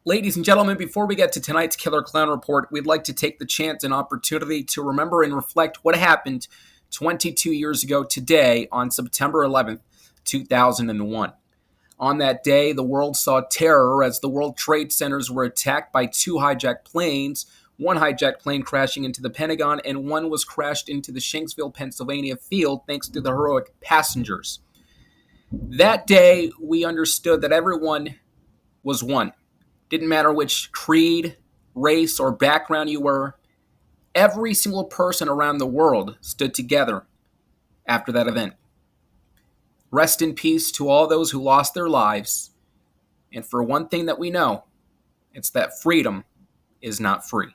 Ladies and gentlemen, before we get to tonight's Killer Clown Report, we'd like to take the chance and opportunity to remember and reflect what happened 22 years ago today on September 11th, 2001. On that day, the world saw terror as the World Trade Centers were attacked by two hijacked planes, one hijacked plane crashing into the Pentagon, and one was crashed into the Shanksville, Pennsylvania field thanks to the heroic passengers. That day, we understood that everyone was one. Didn't matter which creed, race, or background you were. Every single person around the world stood together after that event. Rest in peace to all those who lost their lives. And for one thing that we know, it's that freedom is not free.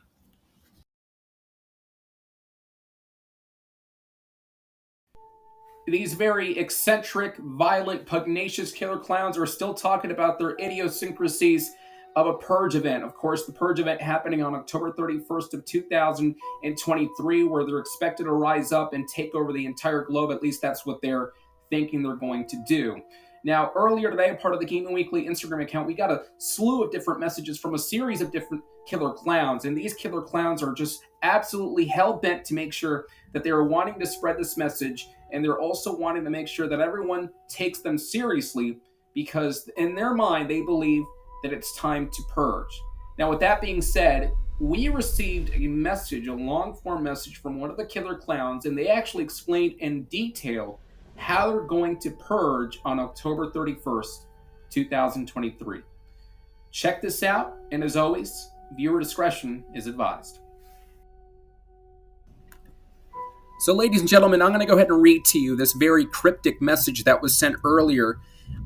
These very eccentric, violent, pugnacious killer clowns are still talking about their idiosyncrasies of a Purge event. Of course, the Purge event happening on October 31st of 2023, where they're expected to rise up and take over the entire globe. At least that's what they're thinking they're going to do. Now, earlier today, part of the Gaming Weekly Instagram account, we got a slew of different messages from a series of different killer clowns, and these killer clowns are just absolutely hell-bent to make sure that they are wanting to spread this message, and they're also wanting to make sure that everyone takes them seriously, because in their mind, they believe that it's time to purge. Now, with that being said, we received a message, a long-form message from one of the killer clowns, and they actually explained in detail how they're going to purge on October 31st, 2023. Check this out, and as always, viewer discretion is advised. So, ladies and gentlemen, I'm going to go ahead and read to you this very cryptic message that was sent earlier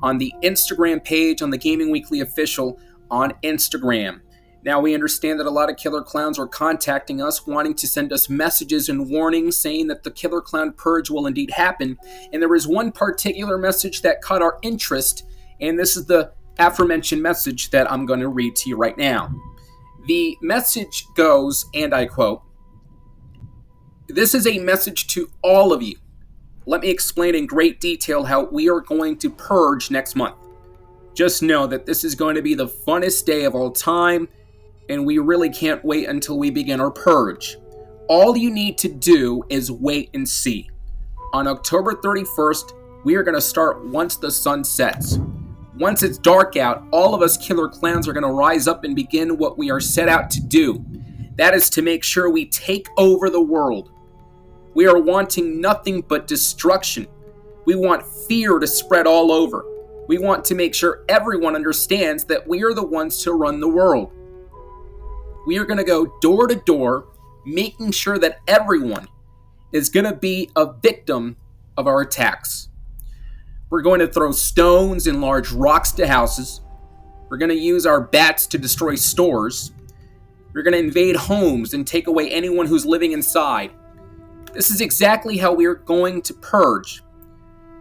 on the Instagram page on the Gaming Weekly Official on Instagram. Now, we understand that a lot of killer clowns are contacting us, wanting to send us messages and warnings saying that the killer clown purge will indeed happen. And there is one particular message that caught our interest, and this is the aforementioned message that I'm going to read to you right now. The message goes, and I quote, "This is a message to all of you. Let me explain in great detail how we are going to purge next month. Just know that this is going to be the funnest day of all time, and we really can't wait until we begin our purge. All you need to do is wait and see. On October 31st, we are going to start once the sun sets. Once it's dark out, all of us killer clowns are going to rise up and begin what we are set out to do. That is to make sure we take over the world. We are wanting nothing but destruction. We want fear to spread all over. We want to make sure everyone understands that we are the ones to run the world. We are going to go door to door, making sure that everyone is going to be a victim of our attacks. We're going to throw stones and large rocks to houses. We're going to use our bats to destroy stores. We're going to invade homes and take away anyone who's living inside. This is exactly how we are going to purge.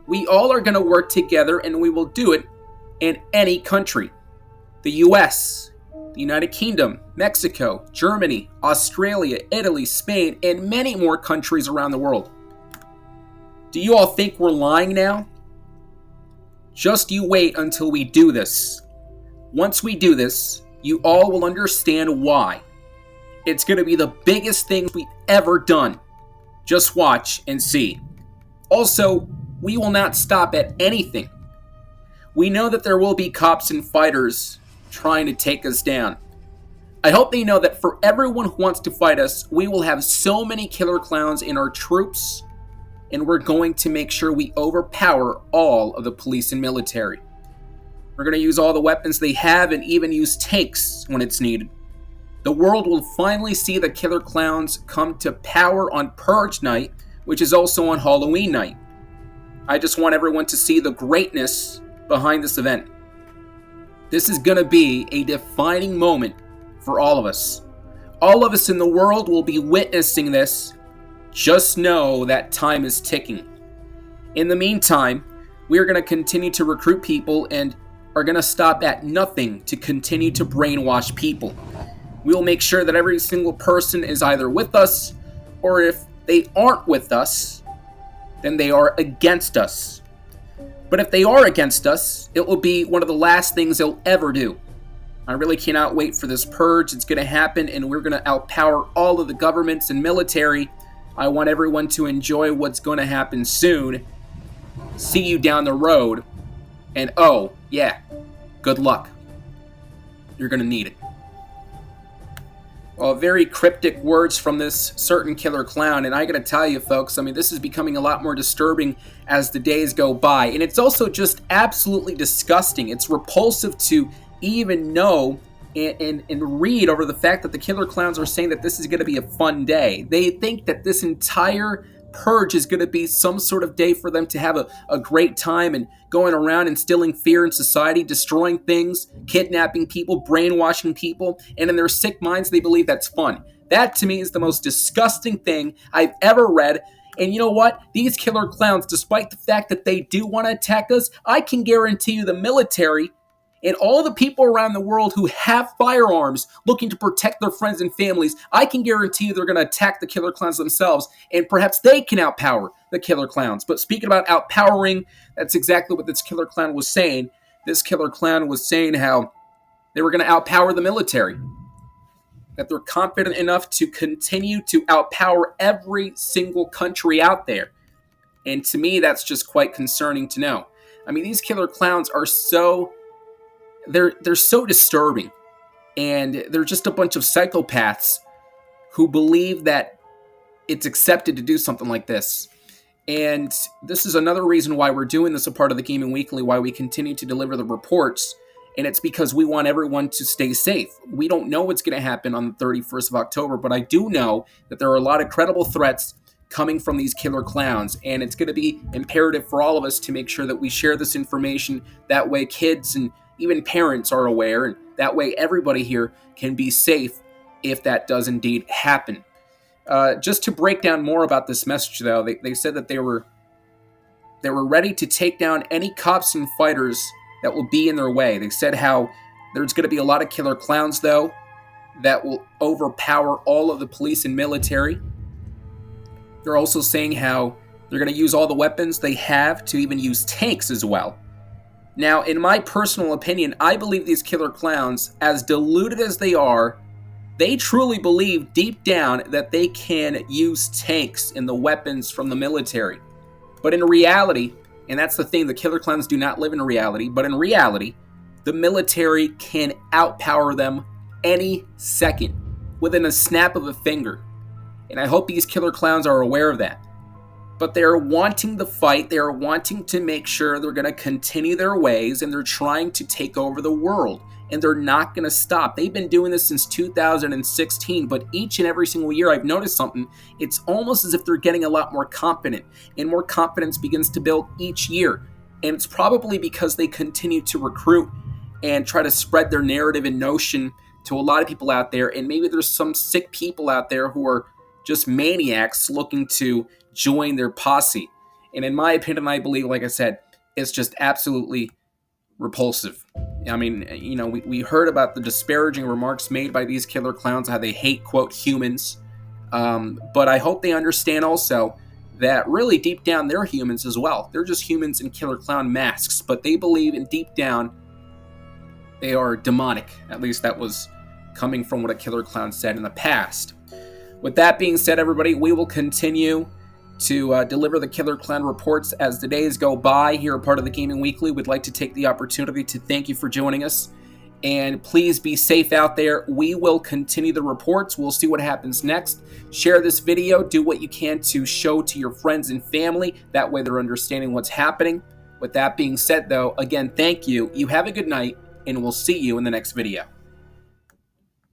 We all are going to work together, and we will do it in any country. The US, the United Kingdom, Mexico, Germany, Australia, Italy, Spain, and many more countries around the world. Do you all think we're lying now? Just you wait until we do this. Once we do this, you all will understand why. It's going to be the biggest thing we've ever done. Just watch and see. Also, we will not stop at anything. We know that there will be cops and fighters trying to take us down. I hope they know that for everyone who wants to fight us, we will have so many killer clowns in our troops, and we're going to make sure we overpower all of the police and military. We're going to use all the weapons they have and even use tanks when it's needed. The world will finally see the killer clowns come to power on Purge Night, which is also on Halloween night. I just want everyone to see the greatness behind this event. This is going to be a defining moment for all of us. All of us in the world will be witnessing this. Just know that time is ticking. In the meantime, we are going to continue to recruit people and are going to stop at nothing to continue to brainwash people. We will make sure that every single person is either with us, or if they aren't with us, then they are against us. But if they are against us, it will be one of the last things they'll ever do. I really cannot wait for this purge. It's going to happen, and we're going to outpower all of the governments and military. I want everyone to enjoy what's going to happen soon. See you down the road. And oh, yeah, good luck. You're going to need it. Well, very cryptic words from this certain killer clown, and I gotta tell you folks, I mean, this is becoming a lot more disturbing as the days go by, and it's also just absolutely disgusting. It's repulsive to even know and read over the fact that the killer clowns are saying that this is gonna be a fun day. They think that this entire purge is going to be some sort of day for them to have a great time and going around instilling fear in society, destroying things, kidnapping people, brainwashing people, and in their sick minds they believe that's fun. That to me is the most disgusting thing I've ever read. And you know what? These killer clowns, despite the fact that they do want to attack us, I can guarantee you the military and all the people around the world who have firearms looking to protect their friends and families, I can guarantee you they're going to attack the killer clowns themselves, and perhaps they can outpower the killer clowns. But speaking about outpowering, that's exactly what this killer clown was saying. This killer clown was saying how they were going to outpower the military, that they're confident enough to continue to outpower every single country out there. And to me, that's just quite concerning to know. I mean, these killer clowns are they're so disturbing, and they're just a bunch of psychopaths who believe that it's accepted to do something like this. And this is another reason why we're doing this a part of the Gaming Weekly, why we continue to deliver the reports, and it's because we want everyone to stay safe. We don't know what's going to happen on the 31st of October, but I do know that there are a lot of credible threats coming from these killer clowns, and it's going to be imperative for all of us to make sure that we share this information. That way kids and even parents are aware, and that way everybody here can be safe if that does indeed happen. Just to break down more about this message, though, they said that they were ready to take down any cops and fighters that will be in their way. They said how there's going to be a lot of killer clowns, though, that will overpower all of the police and military. They're also saying how they're going to use all the weapons they have, to even use tanks as well. Now, in my personal opinion, I believe these killer clowns, as deluded as they are, they truly believe deep down that they can use tanks and the weapons from the military. But in reality, and that's the thing, the killer clowns do not live in reality, but in reality, the military can outpower them any second, within a snap of a finger. And I hope these killer clowns are aware of that. But they're wanting the fight, they're wanting to make sure they're going to continue their ways, and they're trying to take over the world. And they're not going to stop. They've been doing this since 2016, but each and every single year I've noticed something. It's almost as if they're getting a lot more confident, and more confidence begins to build each year. And it's probably because they continue to recruit and try to spread their narrative and notion to a lot of people out there. And maybe there's some sick people out there who are just maniacs looking to join their posse. And in my opinion, I believe, like I said, it's just absolutely repulsive. I mean, you know, we heard about the disparaging remarks made by these killer clowns, how they hate, quote, humans. But I hope they understand also that really deep down they're humans as well. They're just humans in killer clown masks, but they believe in deep down they are demonic. At least that was coming from what a killer clown said in the past. With that being said, everybody, we will continue to deliver the killer clown reports as the days go by here, a part of the Gaming Weekly. We'd like to take the opportunity to thank you for joining us, and please be safe out there. We will continue the reports. We'll see what happens next. Share this video, do what you can to show to your friends and family, that way they're understanding what's happening. With that being said, though, again, thank you. You have a good night, and we'll see you in the next video.